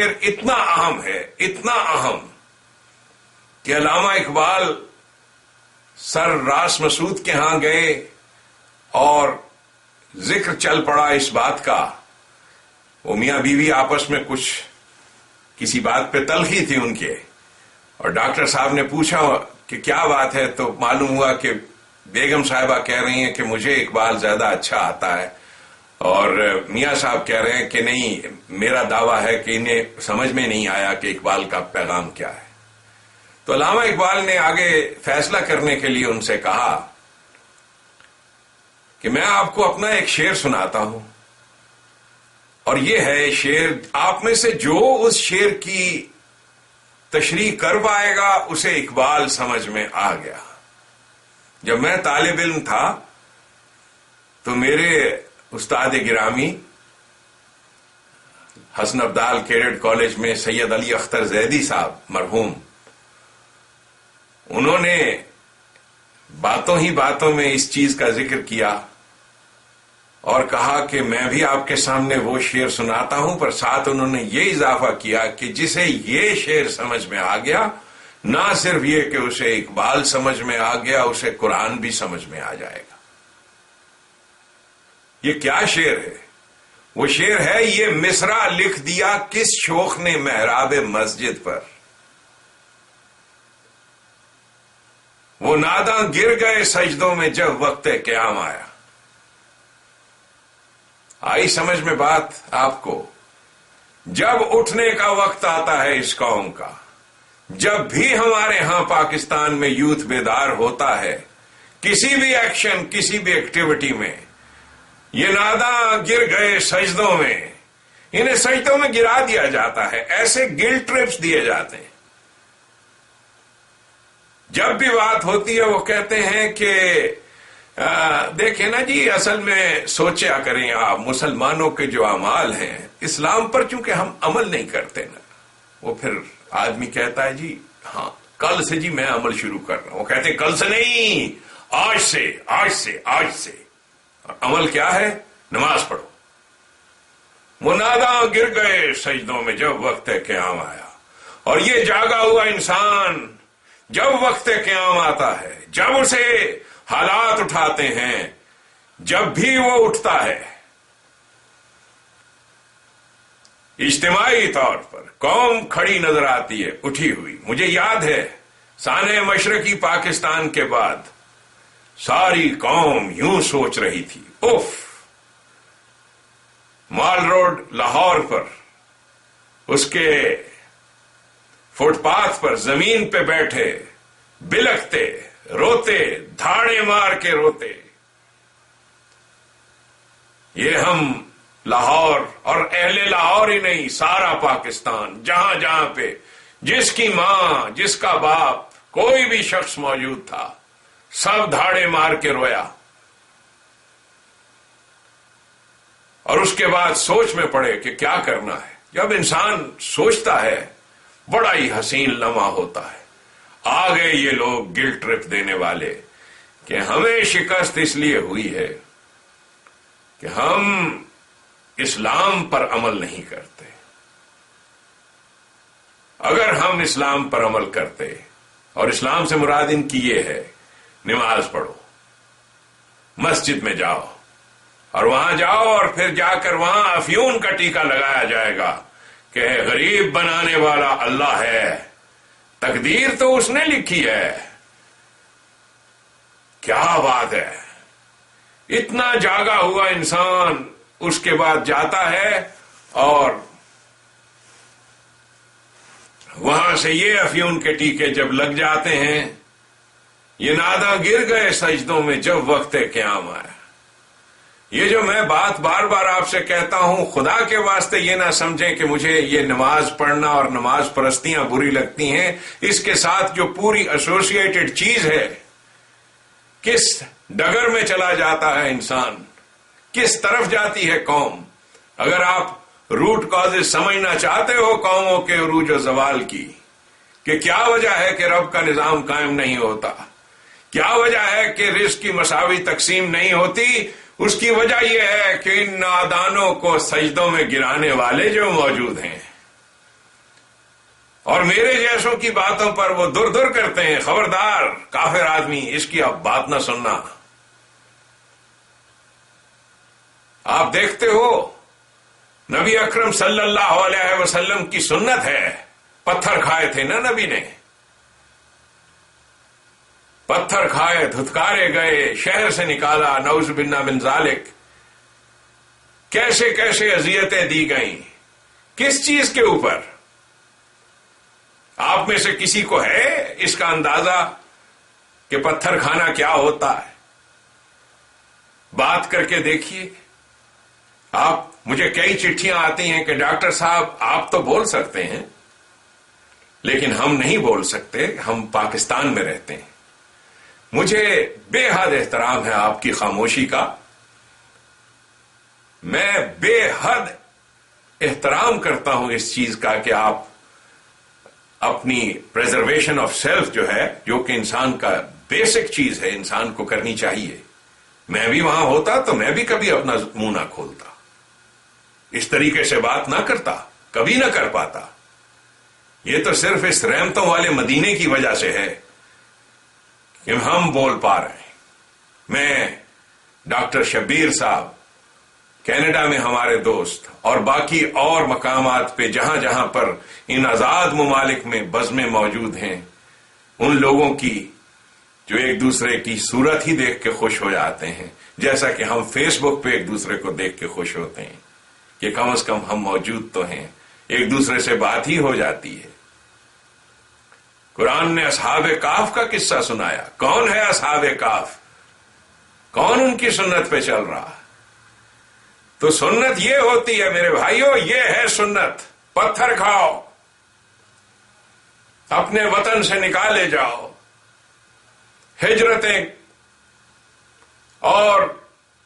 شعر اتنا اہم ہے، اتنا اہم کہ علامہ اقبال سر راس مسعود کے ہاں گئے اور ذکر چل پڑا اس بات کا. وہ میاں بیوی آپس میں کچھ کسی بات پہ تلخی تھی ان کے، اور ڈاکٹر صاحب نے پوچھا کہ کیا بات ہے، تو معلوم ہوا کہ بیگم صاحبہ کہہ رہی ہیں کہ مجھے اقبال زیادہ اچھا آتا ہے، اور میاں صاحب کہہ رہے ہیں کہ نہیں، میرا دعویٰ ہے کہ انہیں سمجھ میں نہیں آیا کہ اقبال کا پیغام کیا ہے. تو علامہ اقبال نے آگے فیصلہ کرنے کے لیے ان سے کہا کہ میں آپ کو اپنا ایک شعر سناتا ہوں، اور یہ ہے شعر، آپ میں سے جو اس شعر کی تشریح کر پائے گا اسے اقبال سمجھ میں آ گیا. جب میں طالب علم تھا تو میرے استاد گرامی حسن ابدال کیڈٹ کالج میں سید علی اختر زیدی صاحب مرحوم، انہوں نے باتوں ہی باتوں میں اس چیز کا ذکر کیا اور کہا کہ میں بھی آپ کے سامنے وہ شعر سناتا ہوں، پر ساتھ انہوں نے یہ اضافہ کیا کہ جسے یہ شعر سمجھ میں آ گیا، نہ صرف یہ کہ اسے اقبال سمجھ میں آ گیا، اسے قرآن بھی سمجھ میں آ جائے گا. یہ کیا شعر ہے؟ وہ شعر ہے، یہ مصرع لکھ دیا کس شوخ نے محراب مسجد پر، وہ ناداں گر گئے سجدوں میں جب وقت قیام آیا. آئی سمجھ میں بات آپ کو؟ جب اٹھنے کا وقت آتا ہے اس قوم کا، جب بھی ہمارے ہاں پاکستان میں یوتھ بیدار ہوتا ہے کسی بھی ایکشن، کسی بھی ایکٹیویٹی میں، یہ ناداں گر گئے سجدوں میں، انہیں سجدوں میں گرا دیا جاتا ہے، ایسے گلٹ ٹرپس دیے جاتے ہیں. جب بھی بات ہوتی ہے وہ کہتے ہیں کہ دیکھیں نا جی، اصل میں سوچا کریں آپ، مسلمانوں کے جو اعمال ہیں اسلام پر چونکہ ہم عمل نہیں کرتے نا، وہ پھر آدمی کہتا ہے جی ہاں کل سے جی میں عمل شروع کر رہا ہوں. وہ کہتے ہیں کل سے نہیں، آج سے، آج سے، آج سے. عمل کیا ہے؟ نماز پڑھو. وہ ناداں گر گئے سجدوں میں جب وقت قیام آیا. اور یہ جاگا ہوا انسان جب وقت قیام آتا ہے، جب اسے حالات اٹھاتے ہیں، جب بھی وہ اٹھتا ہے، اجتماعی طور پر قوم کھڑی نظر آتی ہے اٹھی ہوئی. مجھے یاد ہے سانحہ مشرقی پاکستان کے بعد ساری قوم یوں سوچ رہی تھی، اف، مال روڈ لاہور پر اس کے فٹ پاتھ پر زمین پہ بیٹھے بلکتے، روتے، دھاڑے مار کے روتے. یہ ہم لاہور، اور اہل لاہور ہی نہیں، سارا پاکستان، جہاں جہاں پہ جس کی ماں، جس کا باپ، کوئی بھی شخص موجود تھا، سب دھاڑے مار کے رویا. اور اس کے بعد سوچ میں پڑے کہ کیا کرنا ہے. جب انسان سوچتا ہے بڑا ہی حسین لمحہ ہوتا ہے. آ گئے یہ لوگ گلٹ ٹرپ دینے والے کہ ہمیں شکست اس لیے ہوئی ہے کہ ہم اسلام پر عمل نہیں کرتے. اگر ہم اسلام پر عمل کرتے، اور اسلام سے مراد ان کی یہ ہے، نماز پڑھو، مسجد میں جاؤ، اور وہاں جاؤ اور پھر جا کر وہاں افیون کا ٹیکہ لگایا جائے گا کہ غریب بنانے والا اللہ ہے، تقدیر تو اس نے لکھی ہے. کیا بات ہے! اتنا جاگا ہوا انسان اس کے بعد جاتا ہے اور وہاں سے یہ افیون کے ٹیکے جب لگ جاتے ہیں، یہ ناداں گر گئے سجدوں میں جب وقت قیام آیا. یہ جو میں بات بار بار آپ سے کہتا ہوں، خدا کے واسطے یہ نہ سمجھیں کہ مجھے یہ نماز پڑھنا اور نماز پرستیاں بری لگتی ہیں. اس کے ساتھ جو پوری ایسوسیٹڈ چیز ہے، کس ڈگر میں چلا جاتا ہے انسان، کس طرف جاتی ہے قوم. اگر آپ روٹ کازز سمجھنا چاہتے ہو قوموں کے عروج و زوال کی، کہ کیا وجہ ہے کہ رب کا نظام قائم نہیں ہوتا، کیا وجہ ہے کہ رزق کی مساوی تقسیم نہیں ہوتی، اس کی وجہ یہ ہے کہ ان نادانوں کو سجدوں میں گرانے والے جو موجود ہیں، اور میرے جیسوں کی باتوں پر وہ در در کرتے ہیں. خبردار کافر آدمی، اس کی آپ بات نہ سننا. آپ دیکھتے ہو نبی اکرم صلی اللہ علیہ وسلم کی سنت ہے، پتھر کھائے تھے نا نبی نے، پتھر کھائے، دھتکارے گئے، شہر سے نکالا، نعوذ باللہ من ذالک. کیسے کیسے اذیتیں دی گئیں، کس چیز کے اوپر؟ آپ میں سے کسی کو ہے اس کا اندازہ کہ پتھر کھانا کیا ہوتا ہے؟ بات کر کے دیکھیے. آپ، مجھے کئی چٹھیاں آتی ہیں کہ ڈاکٹر صاحب آپ تو بول سکتے ہیں لیکن ہم نہیں بول سکتے، ہم پاکستان میں رہتے ہیں. مجھے بے حد احترام ہے آپ کی خاموشی کا، میں بے حد احترام کرتا ہوں اس چیز کا کہ آپ اپنی پریزرویشن آف سیلف جو ہے، جو کہ انسان کا بیسک چیز ہے، انسان کو کرنی چاہیے. میں بھی وہاں ہوتا تو میں بھی کبھی اپنا منہ نہ کھولتا، اس طریقے سے بات نہ کرتا، کبھی نہ کر پاتا. یہ تو صرف اس رحمتوں والے مدینے کی وجہ سے ہے کہ ہم بول پا رہے ہیں. میں، ڈاکٹر شبیر صاحب، کینیڈا میں ہمارے دوست، اور باقی اور مقامات پہ جہاں جہاں پر ان آزاد ممالک میں بزمیں موجود ہیں، ان لوگوں کی جو ایک دوسرے کی صورت ہی دیکھ کے خوش ہو جاتے ہیں، جیسا کہ ہم فیس بک پہ ایک دوسرے کو دیکھ کے خوش ہوتے ہیں کہ کم از کم ہم موجود تو ہیں، ایک دوسرے سے بات ہی ہو جاتی ہے. قرآن نے اصحاب کہف کا قصہ سنایا. کون ہے اصحاب کہف؟ کون ان کی سنت پہ چل رہا؟ تو سنت یہ ہوتی ہے میرے بھائیوں، یہ ہے سنت. پتھر کھاؤ، اپنے وطن سے نکالے جاؤ، ہجرتیں اور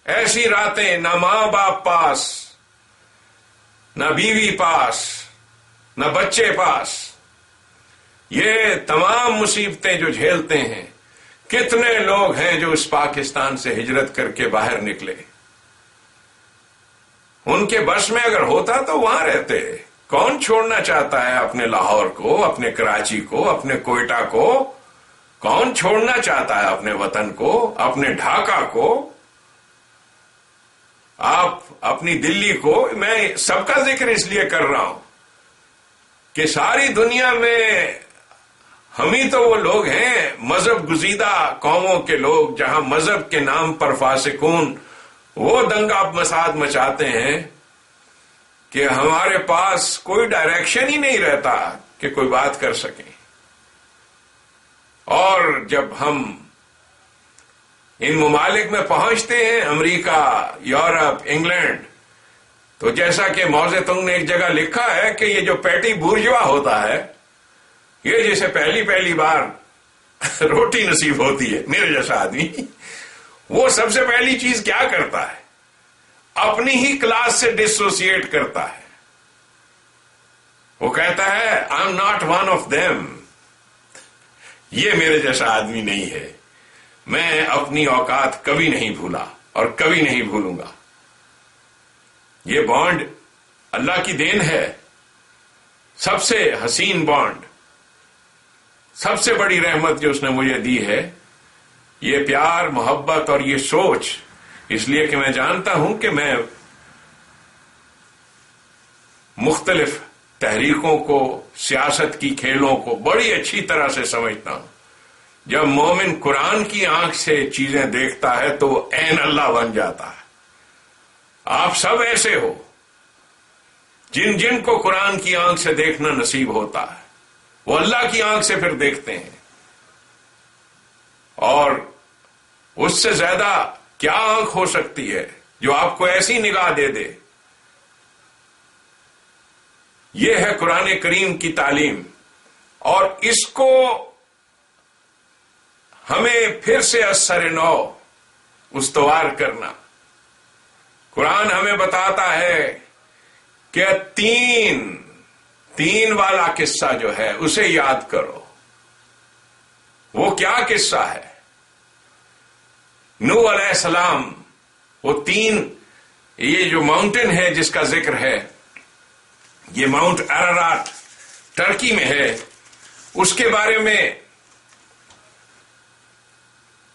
ایسی راتیں، نہ ماں باپ پاس، نہ بیوی پاس، نہ بچے پاس، یہ تمام مصیبتیں جو جھیلتے ہیں. کتنے لوگ ہیں جو اس پاکستان سے ہجرت کر کے باہر نکلے، ان کے بس میں اگر ہوتا تو وہاں رہتے. کون چھوڑنا چاہتا ہے اپنے لاہور کو، اپنے کراچی کو، اپنے کوئٹہ کو؟ کون چھوڑنا چاہتا ہے اپنے وطن کو، اپنے ڈھاکہ کو، آپ اپنی دلی کو؟ میں سب کا ذکر اس لیے کر رہا ہوں کہ ساری دنیا میں ہم ہی تو وہ لوگ ہیں، مذہب گزیدہ قوموں کے لوگ، جہاں مذہب کے نام پر فاسقون وہ دنگا فساد مچاتے ہیں کہ ہمارے پاس کوئی ڈائریکشن ہی نہیں رہتا کہ کوئی بات کر سکیں. اور جب ہم ان ممالک میں پہنچتے ہیں، امریکہ، یورپ، انگلینڈ، تو جیسا کہ موزے تنگ نے ایک جگہ لکھا ہے کہ یہ جو پیٹی بورجوا ہوتا ہے، یہ جیسے پہلی بار روٹی نصیب ہوتی ہے، میرے جیسا آدمی، وہ سب سے پہلی چیز کیا کرتا ہے؟ اپنی ہی کلاس سے ڈسوسیٹ کرتا ہے. وہ کہتا ہے I am not one of them, یہ میرے جیسا آدمی نہیں ہے. میں اپنی اوقات کبھی نہیں بھولا اور کبھی نہیں بھولوں گا. یہ بانڈ اللہ کی دین ہے، سب سے حسین بانڈ، سب سے بڑی رحمت جو اس نے مجھے دی ہے، یہ پیار، محبت اور یہ سوچ. اس لیے کہ میں جانتا ہوں کہ میں مختلف تحریکوں کو، سیاست کی کھیلوں کو بڑی اچھی طرح سے سمجھتا ہوں. جب مومن قرآن کی آنکھ سے چیزیں دیکھتا ہے تو وہ عین اللہ بن جاتا ہے. آپ سب ایسے ہو، جن جن کو قرآن کی آنکھ سے دیکھنا نصیب ہوتا ہے وہ اللہ کی آنکھ سے پھر دیکھتے ہیں. اور اس سے زیادہ کیا آنکھ ہو سکتی ہے جو آپ کو ایسی نگاہ دے دے؟ یہ ہے قرآن کریم کی تعلیم، اور اس کو ہمیں پھر سے اثر نو استوار کرنا. قرآن ہمیں بتاتا ہے کہ تین والا قصہ جو ہے اسے یاد کرو. وہ کیا قصہ ہے؟ نوح علیہ السلام، وہ یہ جو ماؤنٹین ہے جس کا ذکر ہے، یہ ماؤنٹ ارارات، ٹرکی میں ہے، اس کے بارے میں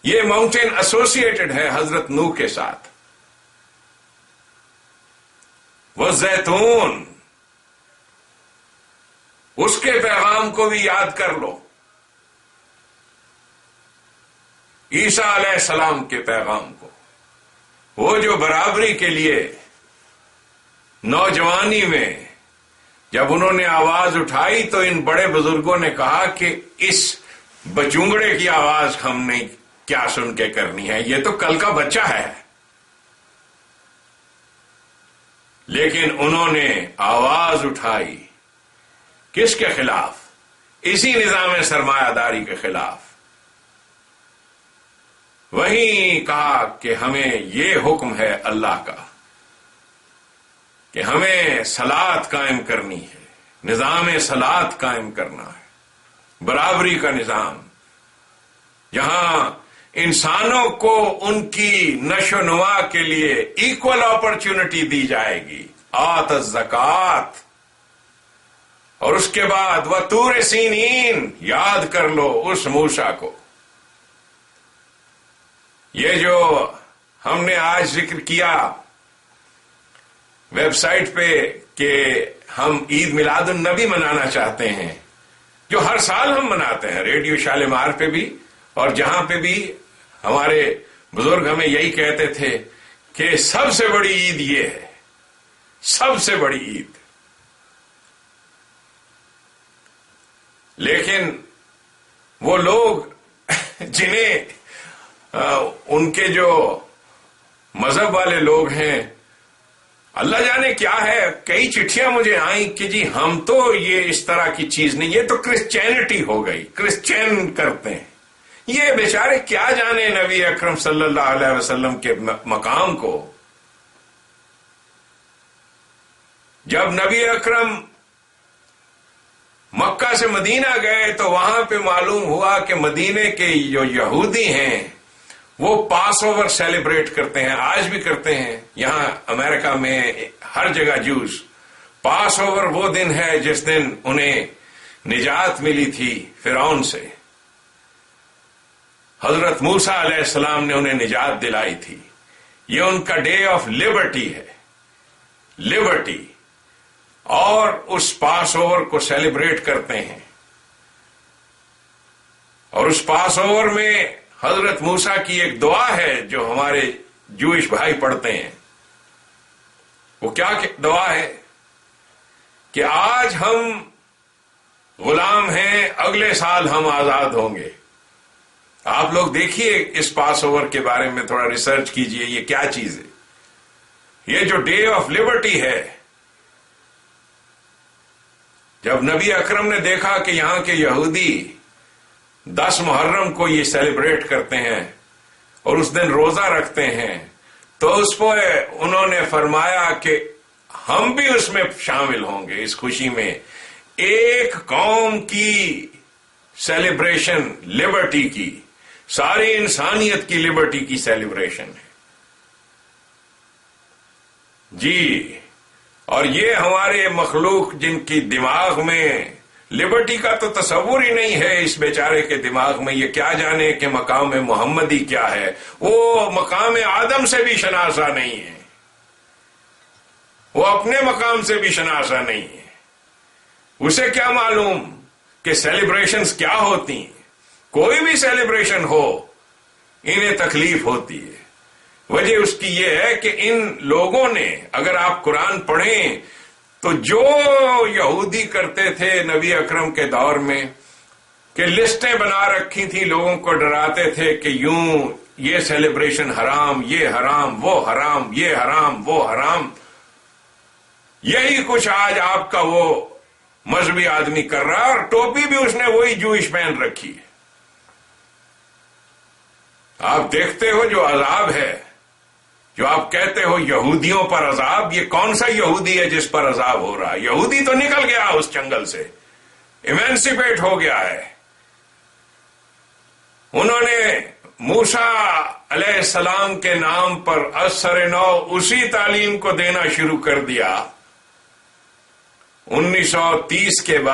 یہ ماؤنٹین ایسوسیٹڈ ہے حضرت نوح کے ساتھ. وہ زیتون، اس کے پیغام کو بھی یاد کر لو، عیسیٰ علیہ السلام کے پیغام کو، وہ جو برابری کے لیے نوجوانی میں جب انہوں نے آواز اٹھائی تو ان بڑے بزرگوں نے کہا کہ اس بچونگڑے کی آواز ہم نے کیا سن کے کرنی ہے، یہ تو کل کا بچہ ہے. لیکن انہوں نے آواز اٹھائی کس کے خلاف؟ اسی نظام سرمایہ داری کے خلاف. وہیں کہا کہ ہمیں یہ حکم ہے اللہ کا کہ ہمیں صلاۃ قائم کرنی ہے، نظام صلاۃ قائم کرنا ہے، برابری کا نظام، جہاں انسانوں کو ان کی نشو و نما کے لیے ایکول اپرچونٹی دی جائے گی. آت الزکات. اور اس کے بعد وطور سینین، یاد کر لو اس موسیٰ کو. یہ جو ہم نے آج ذکر کیا ویب سائٹ پہ کہ ہم عید میلاد النبی منانا چاہتے ہیں، جو ہر سال ہم مناتے ہیں ریڈیو شالمار پہ بھی، اور جہاں پہ بھی ہمارے بزرگ ہمیں یہی کہتے تھے کہ سب سے بڑی عید یہ ہے، سب سے بڑی عید. لیکن وہ لوگ جنہیں ان کے جو مذہب والے لوگ ہیں، اللہ جانے کیا ہے، کئی چٹھیاں مجھے آئیں کہ جی ہم تو یہ اس طرح کی چیز نہیں، یہ تو کرسچینٹی ہو گئی، کرسچین کرتے ہیں. یہ بیچارے کیا جانے نبی اکرم صلی اللہ علیہ وسلم کے مقام کو. جب نبی اکرم مکہ سے مدینہ گئے تو وہاں پہ معلوم ہوا کہ مدینے کے جو یہودی ہیں وہ پاس اوور سیلیبریٹ کرتے ہیں، آج بھی کرتے ہیں. یہاں امریکہ میں ہر جگہ جوز، پاس اوور وہ دن ہے جس دن انہیں نجات ملی تھی فرعون سے. حضرت موسیٰ علیہ السلام نے انہیں نجات دلائی تھی. یہ ان کا ڈے آف لبرٹی ہے، لبرٹی. اور اس پاس اوور کو سیلیبریٹ کرتے ہیں. اور اس پاس اوور میں حضرت موسیٰ کی ایک دعا ہے جو ہمارے جوئش بھائی پڑھتے ہیں. وہ کیا دعا ہے کہ آج ہم غلام ہیں، اگلے سال ہم آزاد ہوں گے. آپ لوگ دیکھیے اس پاس اوور کے بارے میں تھوڑا ریسرچ کیجئے، یہ کیا چیز ہے. یہ جو ڈے آف لبرٹی ہے، جب نبی اکرم نے دیکھا کہ یہاں کے یہودی 10 محرم کو یہ سیلیبریٹ کرتے ہیں اور اس دن روزہ رکھتے ہیں، تو اس پہ انہوں نے فرمایا کہ ہم بھی اس میں شامل ہوں گے، اس خوشی میں. ایک قوم کی سیلیبریشن لبرٹی کی، ساری انسانیت کی لبرٹی کی سیلیبریشن ہے. جی، اور یہ ہمارے مخلوق جن کی دماغ میں لبرٹی کا تو تصور ہی نہیں ہے، اس بیچارے کے دماغ میں یہ کیا جانے کہ مقام محمدی کیا ہے. وہ مقام آدم سے بھی شناسا نہیں ہے، وہ اپنے مقام سے بھی شناسا نہیں ہے. اسے کیا معلوم کہ سیلیبریشنز کیا ہوتی ہیں. کوئی بھی سیلیبریشن ہو انہیں تکلیف ہوتی ہے. وجہ اس کی یہ ہے کہ ان لوگوں نے، اگر آپ قرآن پڑھیں تو جو یہودی کرتے تھے نبی اکرم کے دور میں کہ لسٹیں بنا رکھی تھی، لوگوں کو ڈراتے تھے کہ یوں یہ سیلیبریشن حرام، یہ حرام، وہ حرام، یہ حرام، وہ حرام. یہی کچھ آج آپ کا وہ مذہبی آدمی کر رہا ہے، اور ٹوپی بھی اس نے وہی جوئش پہن رکھی ہے. آپ دیکھتے ہو جو عذاب ہے، جو آپ کہتے ہو یہودیوں پر عذاب، یہ کون سا یہودی ہے جس پر عذاب ہو رہا ہے؟ یہودی تو نکل گیا اس جنگل سے، ایمینسیپیٹ ہو گیا ہے. انہوں نے موسیٰ علیہ السلام کے نام پر اثر نو اسی تعلیم کو دینا شروع کر دیا. 1930 کے بعد